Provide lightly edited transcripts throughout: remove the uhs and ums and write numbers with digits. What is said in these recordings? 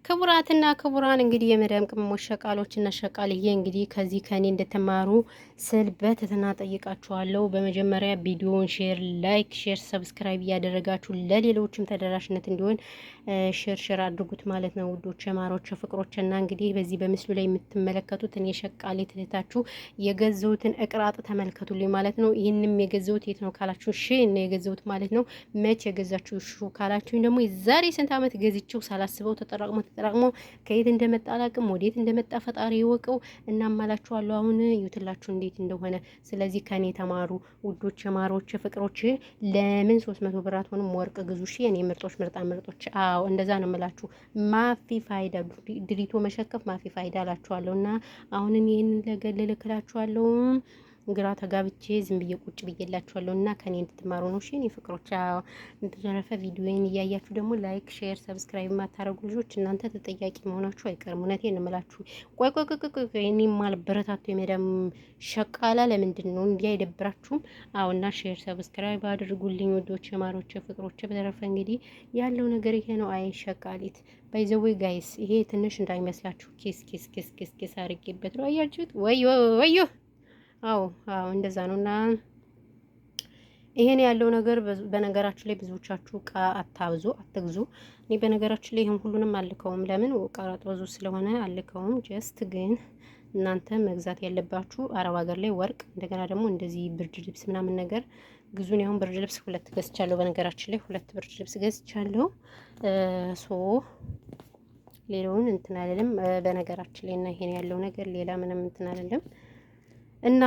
ክቡራትና ክቡራን እንግዲህ የመዳም ቅመሞች ሸቃሎችና ሸቃልዬ እንግዲህ ከዚህ ከኔ እንደተማሩ ስል በትህትና ጠይቃችኋለሁ። በመጀመሪያ ቪዲዮውን ሼር፣ ላይክ፣ ሼር፣ ሰብስክራይብ እያደረጋችሁ ለሌሎችም ተደራሽነት እንዲሆን ሼር አድርጉት ማለት ነው ውዶች፣ ማሮች፣ ፍቅሮች እና እንግዲህ በዚህ በምስሉ ላይ የምትመለከቱት እኔ ሸቃሌ ትህታችሁ የገዘውትን እቅራጥ ተመልከቱልኝ ማለት ነው። ይህንም የገዘውት የት ነው ካላችሁ ነው የገዘውት ማለት ነው። መቼ የገዛችሁ ካላችሁኝ ደግሞ ዛሬ ስንት ዓመት ገዝቼው ሳላስበው ተጠራቅሞ ከየት እንደመጣ አላቅም፣ ወዴት እንደመጣ ፈጣሪ ይወቀው። እናማላችኋለሁ አሁን ይውትላችሁ እንዴት እንደሆነ። ስለዚህ ከኔ ተማሩ ውዶች፣ ማሮች፣ ፍቅሮች። ለምን 300 ብር አትሆንም? ወርቅ ግዙ። እሺ የኔ ምርጦች፣ ምርጦች። አዎ እንደዛ ነው የምላችሁ። ማፊ ፋይዳ ድሪቶ መሸከፍ ማፊ ፋይዳ አላችኋለሁ። እና አሁንም ይህንን ለገልልክላችኋለሁ። ግራ ተጋብቼ ዝም ብዬ ቁጭ ብዬላችኋለሁ እና ከኔ እንድትማሩ ነው። እሺ እኔ ፍቅሮች። በተረፈ ቪዲዮዬን እያያችሁ ደግሞ ላይክ፣ ሼር፣ ሰብስክራይብ የማታረጉ ልጆች እናንተ ተጠያቂ መሆናችሁ አይቀርም። እውነቴን ነው የምላችሁ። ቆይ እኔ ማልበረታቱ የመዳም ሸቃላ ለምንድን ነው እንዲህ አይደብራችሁም? አዎና ሼር ሰብስክራይብ አድርጉልኝ ወዶች፣ ማሮች፣ ፍቅሮች። በተረፈ እንግዲህ ያለው ነገር ይሄ ነው። አይ ሸቃሊት ባይዘዌ ጋይስ፣ ይሄ ትንሽ እንዳይመስላችሁ ኬስ አድርጌበት ነው። አያችሁት? ወዮ አዎ እንደዛ ነው። እና ይሄን ያለው ነገር በነገራችን ላይ ብዙዎቻችሁ እቃ አታብዙ፣ አትግዙ። እኔ በነገራችን ላይ ይሄን ሁሉንም አልከውም። ለምን ቀረጥ ብዙ ስለሆነ አልከውም። ጀስት ግን እናንተ መግዛት ያለባችሁ አረብ ሀገር ላይ ወርቅ፣ እንደገና ደግሞ እንደዚህ ብርድ ልብስ ምናምን ነገር ግዙን። ያሁን ብርድ ልብስ 2 ገዝቻለሁ። በነገራችን ላይ 2 ብርድ ልብስ ገዝቻለሁ። ሌላውን እንትን አልልም በነገራችን ላይ። እና ይሄን ያለው ነገር ሌላ ምንም እንትን አልልም። እና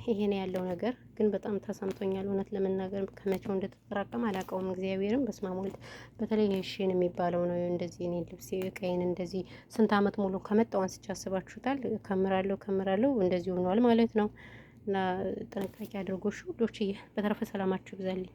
ይሄን ያለው ነገር ግን በጣም ተሰምቶኛል። እውነት ለመናገር ከመቼው እንደተጠራቀመ አላውቀውም። እግዚአብሔርም በስመ አብ። በተለይ ሺን የሚባለው ነው እንደዚህ እኔ ልብስ ቀይን እንደዚህ ስንት አመት ሙሉ ከመጣው አንስቼ አስባችሁታል። ከምራለሁ እንደዚህ ሆኗል ማለት ነው። እና ጥንቃቄ አድርጎ ውዶችዬ። በተረፈ ሰላማችሁ ይብዛልኝ።